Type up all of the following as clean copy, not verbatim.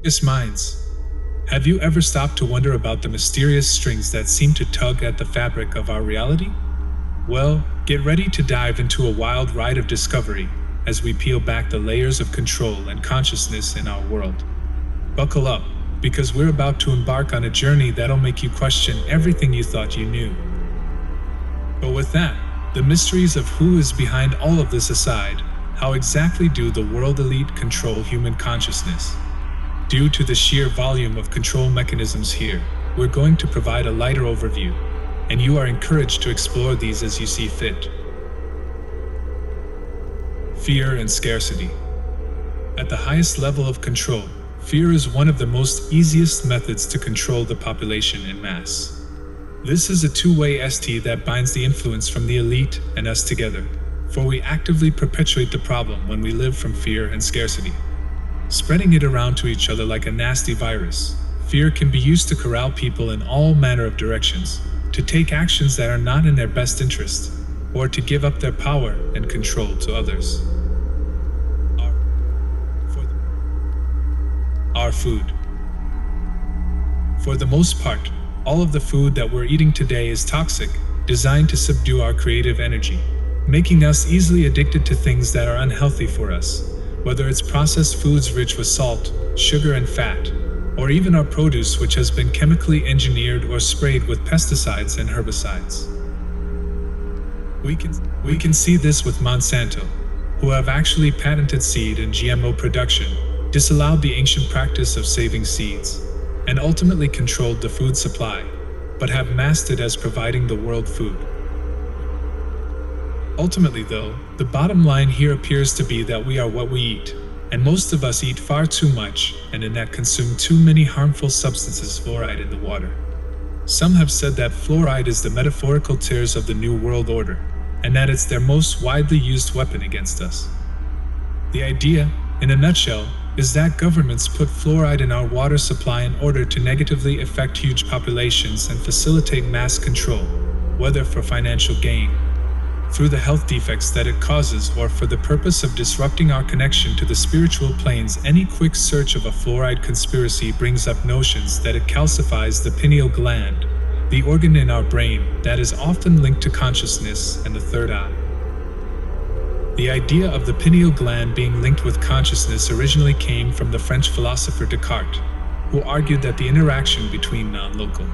Yes, minds. Have you ever stopped to wonder about the mysterious strings that seem to tug at the fabric of our reality? Well, get ready to dive into a wild ride of discovery as we peel back the layers of control and consciousness in our world. Buckle up, because we're about to embark on a journey that'll make you question everything you thought you knew. But with that, the mysteries of who is behind all of this aside, how exactly do the world elite control human consciousness? Due to the sheer volume of control mechanisms here, we're going to provide a lighter overview, and you are encouraged to explore these as you see fit. Fear and scarcity. At the highest level of control, fear is one of the most easiest methods to control the population en masse. This is a two-way ST that binds the influence from the elite and us together, for we actively perpetuate the problem when we live from fear and scarcity. Spreading it around to each other like a nasty virus, fear can be used to corral people in all manner of directions, to take actions that are not in their best interest, or to give up their power and control to others. Our food. For the most part, all of the food that we're eating today is toxic, designed to subdue our creative energy, making us easily addicted to things that are unhealthy for us, whether it's processed foods rich with salt, sugar, and fat, or even our produce which has been chemically engineered or sprayed with pesticides and herbicides. We can see this with Monsanto, who have actually patented seed and GMO production, disallowed the ancient practice of saving seeds, and ultimately controlled the food supply, but have masked it as providing the world food. Ultimately though, the bottom line here appears to be that we are what we eat, and most of us eat far too much, and in that consume too many harmful substances, fluoride in the water. Some have said that fluoride is the metaphorical tears of the New World Order, and that it's their most widely used weapon against us. The idea, in a nutshell, is that governments put fluoride in our water supply in order to negatively affect huge populations and facilitate mass control, whether for financial gain, through the health defects that it causes, or for the purpose of disrupting our connection to the spiritual planes. Any quick search of a fluoride conspiracy brings up notions that it calcifies the pineal gland, the organ in our brain that is often linked to consciousness and the third eye. The idea of the pineal gland being linked with consciousness originally came from the French philosopher Descartes, who argued that the interaction between non-local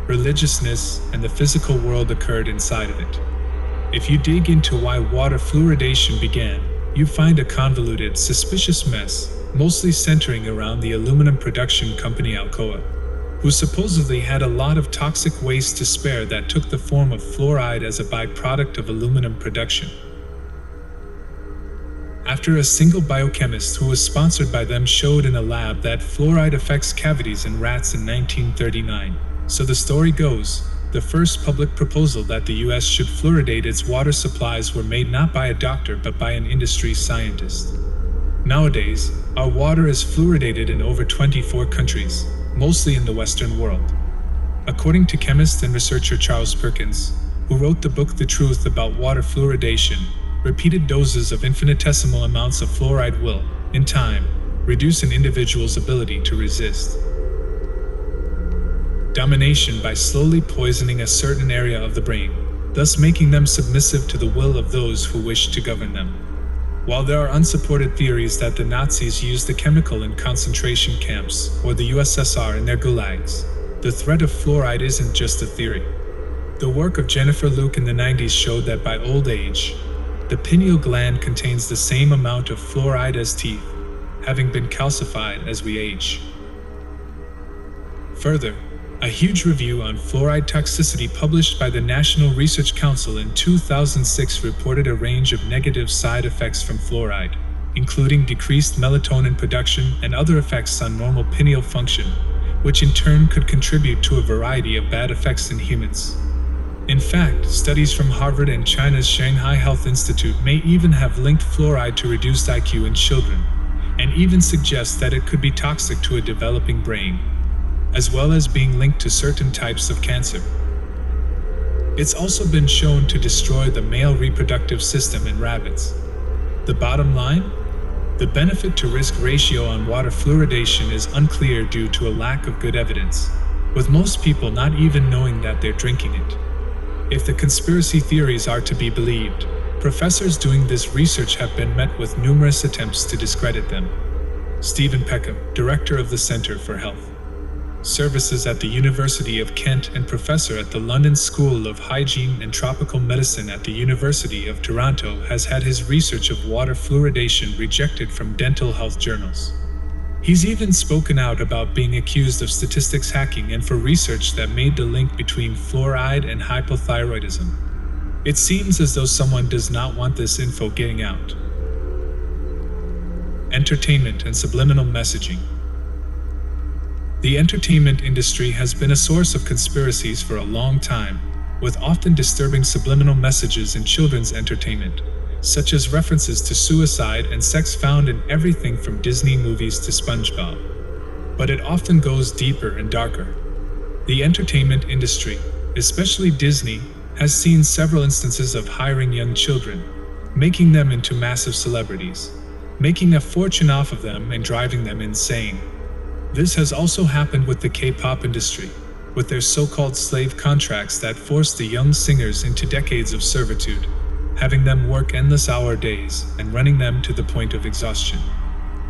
religiousness and the physical world occurred inside of it. If you dig into why water fluoridation began, you find a convoluted, suspicious mess, mostly centering around the aluminum production company Alcoa, who supposedly had a lot of toxic waste to spare that took the form of fluoride as a byproduct of aluminum production. After a single biochemist who was sponsored by them showed in a lab that fluoride affects cavities in rats in 1939, so the story goes, the first public proposal that the US should fluoridate its water supplies were made not by a doctor but by an industry scientist. Nowadays, our water is fluoridated in over 24 countries, mostly in the Western world. According to chemist and researcher Charles Perkins, who wrote the book The Truth About Water Fluoridation, repeated doses of infinitesimal amounts of fluoride will, in time, reduce an individual's ability to resist domination by slowly poisoning a certain area of the brain, thus making them submissive to the will of those who wish to govern them. While there are unsupported theories that the Nazis used the chemical in concentration camps or the USSR in their gulags, the threat of fluoride isn't just a theory. The work of Jennifer Luke in the 90s showed that by old age, the pineal gland contains the same amount of fluoride as teeth, having been calcified as we age. Further, a huge review on fluoride toxicity published by the National Research Council in 2006 reported a range of negative side effects from fluoride, including decreased melatonin production and other effects on normal pineal function, which in turn could contribute to a variety of bad effects in humans. In fact, studies from Harvard and China's Shanghai Health Institute may even have linked fluoride to reduced IQ in children, and even suggest that it could be toxic to a developing brain, as well as being linked to certain types of cancer. It's also been shown to destroy the male reproductive system in rabbits. The bottom line? The benefit to risk ratio on water fluoridation is unclear due to a lack of good evidence, with most people not even knowing that they're drinking it. If the conspiracy theories are to be believed, professors doing this research have been met with numerous attempts to discredit them. Stephen Peckham, director of the Centre for Health Services at the University of Kent and professor at the London School of Hygiene and Tropical Medicine at the University of Toronto, has had his research of water fluoridation rejected from dental health journals. He's even spoken out about being accused of statistics hacking and for research that made the link between fluoride and hypothyroidism. It seems as though someone does not want this info getting out. Entertainment and subliminal messaging. The entertainment industry has been a source of conspiracies for a long time, with often disturbing subliminal messages in children's entertainment, such as references to suicide and sex found in everything from Disney movies to SpongeBob. But it often goes deeper and darker. The entertainment industry, especially Disney, has seen several instances of hiring young children, making them into massive celebrities, making a fortune off of them and driving them insane. This has also happened with the K-pop industry, with their so-called slave contracts that force the young singers into decades of servitude, having them work endless hour days and running them to the point of exhaustion.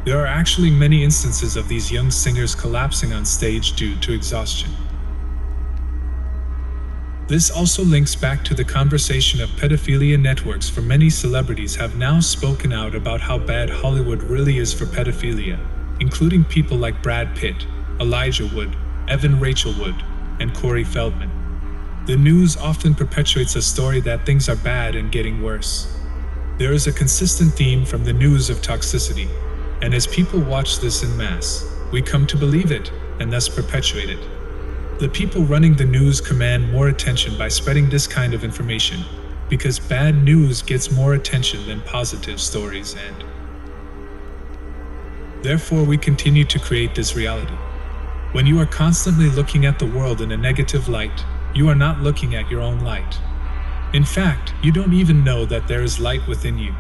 There are actually many instances of these young singers collapsing on stage due to exhaustion. This also links back to the conversation of pedophilia networks, for many celebrities have now spoken out about how bad Hollywood really is for pedophilia, including people like Brad Pitt, Elijah Wood, Evan Rachel Wood, and Corey Feldman. The news often perpetuates a story that things are bad and getting worse. There is a consistent theme from the news of toxicity, and as people watch this en masse, we come to believe it, and thus perpetuate it. The people running the news command more attention by spreading this kind of information, because bad news gets more attention than positive stories, and therefore we continue to create this reality. When you are constantly looking at the world in a negative light, you are not looking at your own light. In fact, you don't even know that there is light within you.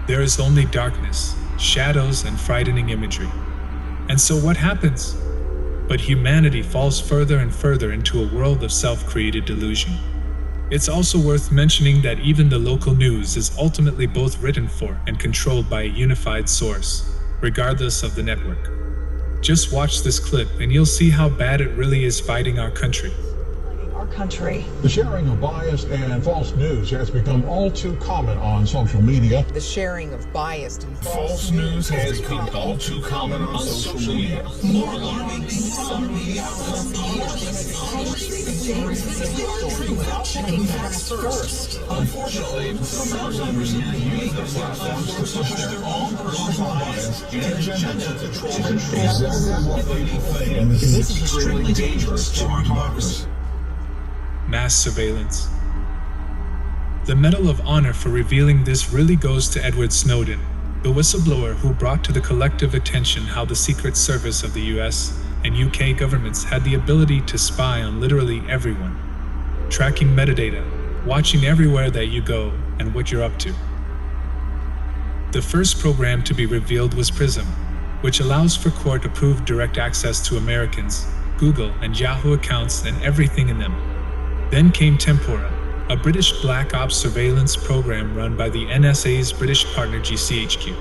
There is only darkness, shadows, and frightening imagery. And so what happens? But humanity falls further and further into a world of self-created delusion. It's also worth mentioning that even the local news is ultimately both written for and controlled by a unified source, regardless of the network. Just watch this clip and you'll see how bad it really is fighting our country. The sharing of biased and false news has become all too common on social media. The sharing of biased and False news has become all too common on social media. More alarming, some media without checking facts first. Unfortunately, some members use their platforms to push their own personal bias and agenda to control the truth. Exactly what people think, and this is extremely dangerous to our democracy. Mass surveillance. The Medal of Honor for revealing this really goes to Edward Snowden, the whistleblower who brought to the collective attention how the Secret Service of the US and UK governments had the ability to spy on literally everyone, tracking metadata, watching everywhere that you go and what you're up to. The first program to be revealed was PRISM, which allows for court-approved direct access to Americans, Google and Yahoo accounts and everything in them. Then came Tempora, a British Black Ops surveillance program run by the NSA's British partner GCHQ.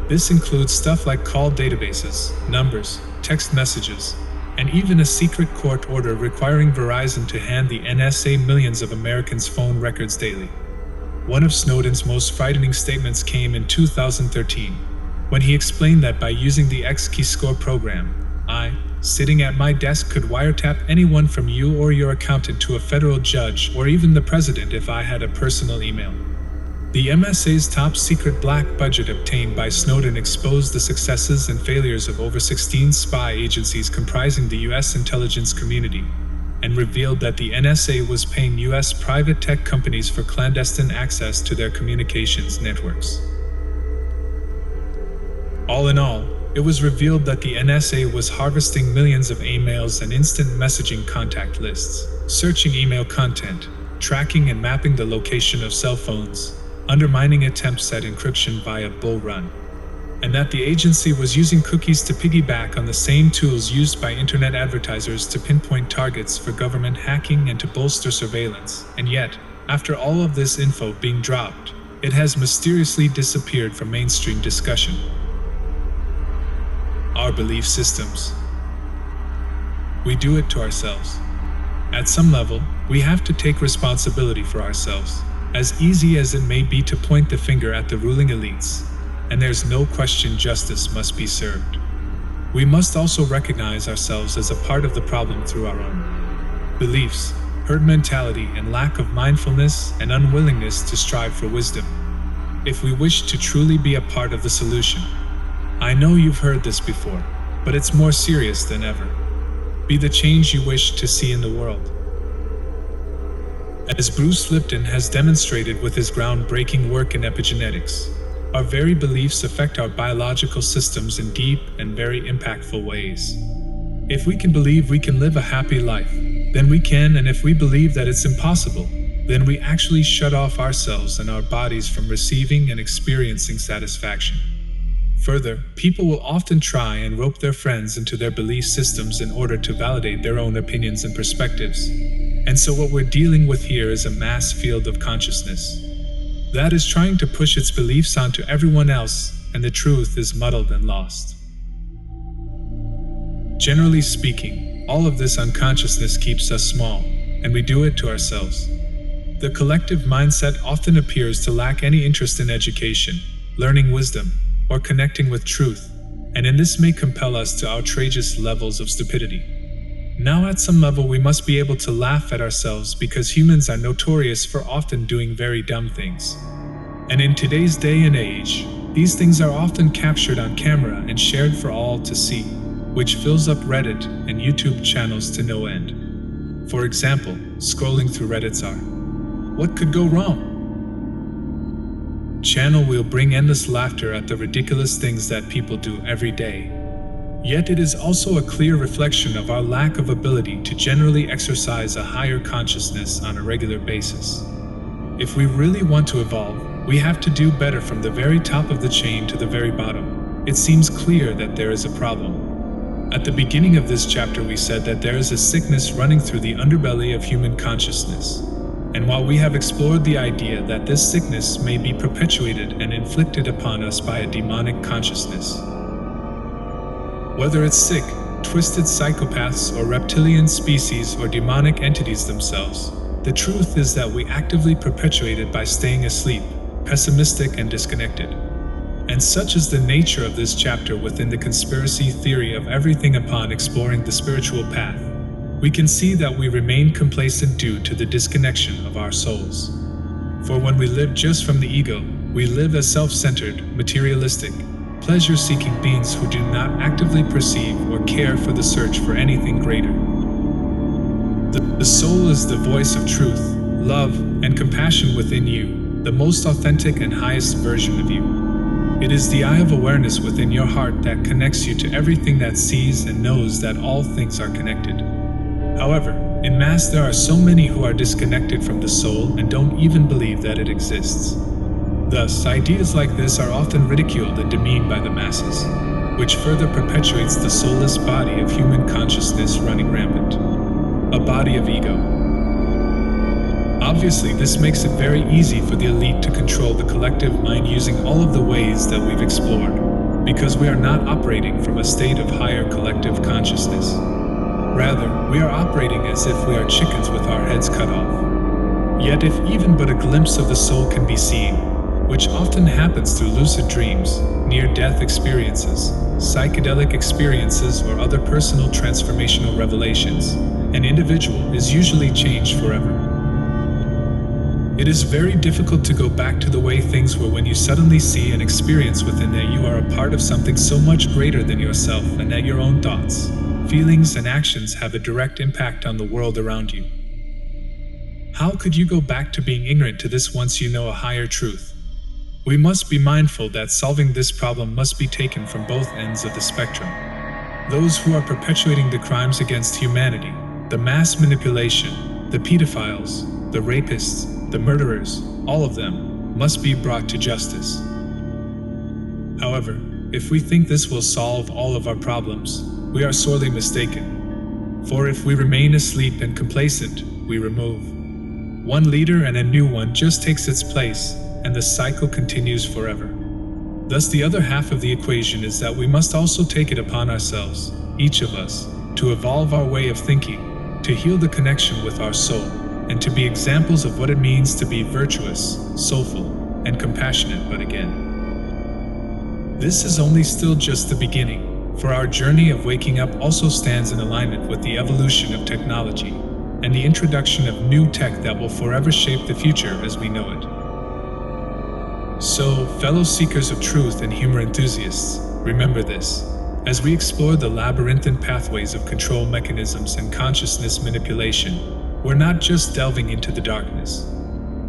This includes stuff like call databases, numbers, text messages, and even a secret court order requiring Verizon to hand the NSA millions of Americans' phone records daily. One of Snowden's most frightening statements came in 2013, when he explained that by using the X-Keyscore program, I, sitting at my desk, could wiretap anyone from you or your accountant to a federal judge or even the president if I had a personal email. The MSA's top secret black budget obtained by Snowden exposed the successes and failures of over 16 spy agencies comprising the US intelligence community, and revealed that the NSA was paying US private tech companies for clandestine access to their communications networks. All in all, it was revealed that the NSA was harvesting millions of emails and instant messaging contact lists, searching email content, tracking and mapping the location of cell phones, undermining attempts at encryption via Bull Run, and that the agency was using cookies to piggyback on the same tools used by internet advertisers to pinpoint targets for government hacking and to bolster surveillance. And yet, after all of this info being dropped, it has mysteriously disappeared from mainstream discussion. Our belief systems. We do it to ourselves. At some level, we have to take responsibility for ourselves, as easy as it may be to point the finger at the ruling elites. And there's no question justice must be served. We must also recognize ourselves as a part of the problem through our own beliefs, herd mentality, and lack of mindfulness and unwillingness to strive for wisdom. If we wish to truly be a part of the solution, I know you've heard this before, but it's more serious than ever. Be the change you wish to see in the world. As Bruce Lipton has demonstrated with his groundbreaking work in epigenetics, our very beliefs affect our biological systems in deep and very impactful ways. If we can believe we can live a happy life, then we can, and if we believe that it's impossible, then we actually shut off ourselves and our bodies from receiving and experiencing satisfaction. Further, people will often try and rope their friends into their belief systems in order to validate their own opinions and perspectives. And so what we're dealing with here is a mass field of consciousness that is trying to push its beliefs onto everyone else, and the truth is muddled and lost. Generally speaking, all of this unconsciousness keeps us small, and we do it to ourselves. The collective mindset often appears to lack any interest in education, learning wisdom, or connecting with truth, and in this may compel us to outrageous levels of stupidity. Now at some level we must be able to laugh at ourselves because humans are notorious for often doing very dumb things. And in today's day and age, these things are often captured on camera and shared for all to see, which fills up Reddit and YouTube channels to no end. For example, scrolling through Reddit's "What could go wrong?" channel will bring endless laughter at the ridiculous things that people do every day. Yet it is also a clear reflection of our lack of ability to generally exercise a higher consciousness on a regular basis. If we really want to evolve, we have to do better from the very top of the chain to the very bottom. It seems clear that there is a problem. At the beginning of this chapter we said that there is a sickness running through the underbelly of human consciousness. And while we have explored the idea that this sickness may be perpetuated and inflicted upon us by a demonic consciousness, whether it's sick, twisted psychopaths or reptilian species or demonic entities themselves, the truth is that we actively perpetuate it by staying asleep, pessimistic and disconnected. And such is the nature of this chapter within the conspiracy theory of everything upon exploring the spiritual path. We can see that we remain complacent due to the disconnection of our souls. For when we live just from the ego, we live as self-centered, materialistic, pleasure-seeking beings who do not actively perceive or care for the search for anything greater. The soul is the voice of truth, love, and compassion within you, the most authentic and highest version of you. It is the eye of awareness within your heart that connects you to everything that sees and knows that all things are connected. However, in mass there are so many who are disconnected from the soul and don't even believe that it exists. Thus, ideas like this are often ridiculed and demeaned by the masses, which further perpetuates the soulless body of human consciousness running rampant. A body of ego. Obviously, this makes it very easy for the elite to control the collective mind using all of the ways that we've explored, because we are not operating from a state of higher collective consciousness. Rather, we are operating as if we are chickens with our heads cut off. Yet if even but a glimpse of the soul can be seen, which often happens through lucid dreams, near-death experiences, psychedelic experiences, or other personal transformational revelations, an individual is usually changed forever. It is very difficult to go back to the way things were when you suddenly see and experience within that you are a part of something so much greater than yourself and that your own thoughts, feelings, and actions have a direct impact on the world around you. How could you go back to being ignorant to this once you know a higher truth? We must be mindful that solving this problem must be taken from both ends of the spectrum. Those who are perpetuating the crimes against humanity, the mass manipulation, the pedophiles, the rapists, the murderers, all of them, must be brought to justice. However, if we think this will solve all of our problems, we are sorely mistaken. For if we remain asleep and complacent, we remove one leader and a new one just takes its place, and the cycle continues forever. Thus, the other half of the equation is that we must also take it upon ourselves, each of us, to evolve our way of thinking, to heal the connection with our soul, and to be examples of what it means to be virtuous, soulful, and compassionate. But again, this is only still just the beginning, for our journey of waking up also stands in alignment with the evolution of technology and the introduction of new tech that will forever shape the future as we know it. So, fellow seekers of truth and humor enthusiasts, remember this. As we explore the labyrinthine pathways of control mechanisms and consciousness manipulation, we're not just delving into the darkness.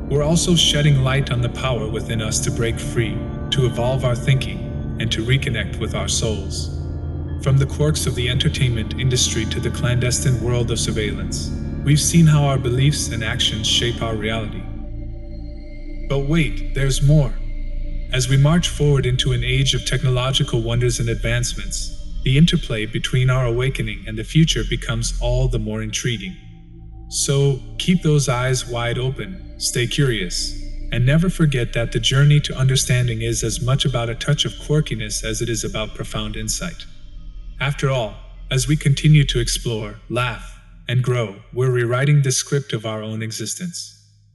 We're also shedding light on the power within us to break free, to evolve our thinking, and to reconnect with our souls. From the quirks of the entertainment industry to the clandestine world of surveillance, we've seen how our beliefs and actions shape our reality. But wait, there's more. As we march forward into an age of technological wonders and advancements, the interplay between our awakening and the future becomes all the more intriguing. So, keep those eyes wide open, stay curious, and never forget that the journey to understanding is as much about a touch of quirkiness as it is about profound insight. After all, as we continue to explore, laugh, and grow, we're rewriting the script of our own existence.